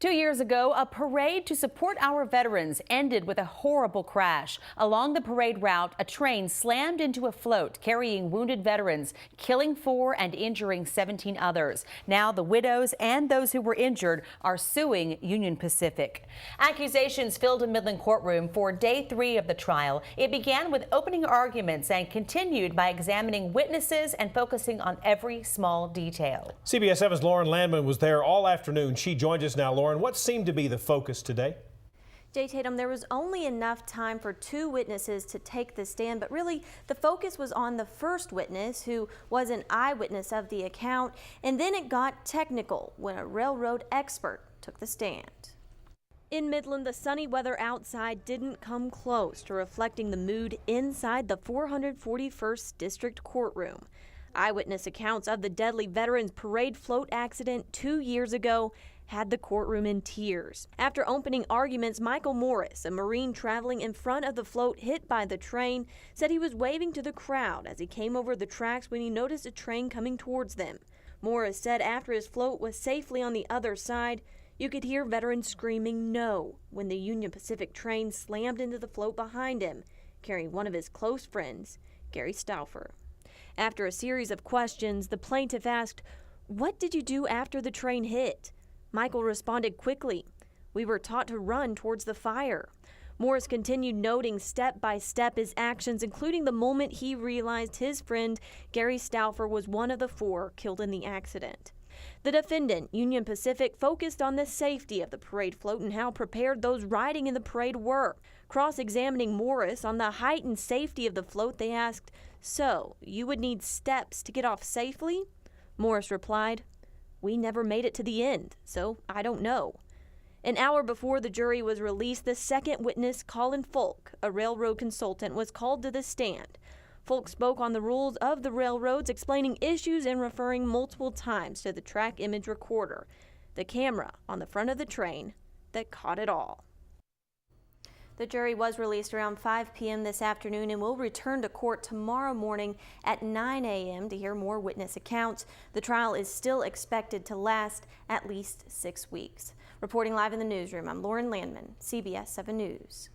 2 years ago, a parade to support our veterans ended with a horrible crash. Along the parade route, a train slammed into a float carrying wounded veterans, killing 4 and injuring 17 others. Now the widows and those who were injured are suing Union Pacific. Accusations filled a Midland courtroom for day 3 of the trial. It began with opening arguments and continued by examining witnesses and focusing on every small detail. CBS 7's Lauren Landman was there all afternoon. She joins us now. Lauren, what seemed to be the focus today? Jay Tatum, there was only enough time for 2 witnesses to take the stand, but really the focus was on the first witness, who was an eyewitness of the account, and then it got technical when a railroad expert took the stand. In Midland, the sunny weather outside didn't come close to reflecting the mood inside the 441st District courtroom. Eyewitness accounts of the deadly Veterans Parade float accident 2 years ago had the courtroom in tears. After opening arguments, Michael Morris, a Marine traveling in front of the float hit by the train, said he was waving to the crowd as he came over the tracks when he noticed a train coming towards them. Morris said after his float was safely on the other side, you could hear veterans screaming no when the Union Pacific train slammed into the float behind him, carrying one of his close friends, Gary Stauffer. After a series of questions, the plaintiff asked, "What did you do after the train hit?" Michael responded quickly, "We were taught to run towards the fire." Morris continued noting step by step his actions, including the moment he realized his friend Gary Stauffer was one of the 4 killed in the accident. The defendant, Union Pacific, focused on the safety of the parade float and how prepared those riding in the parade were. Cross-examining Morris on the height and safety of the float, they asked, "So, you would need steps to get off safely?" Morris replied, "We never made it to the end, so I don't know." An hour before the jury was released, the second witness, Colin Folk, a railroad consultant, was called to the stand. Folk spoke on the rules of the railroads, explaining issues and referring multiple times to the track image recorder, the camera on the front of the train that caught it all. The jury was released around 5 p.m. this afternoon and will return to court tomorrow morning at 9 a.m. to hear more witness accounts. The trial is still expected to last at least 6 weeks. Reporting live in the newsroom, I'm Lauren Landman, CBS 7 News.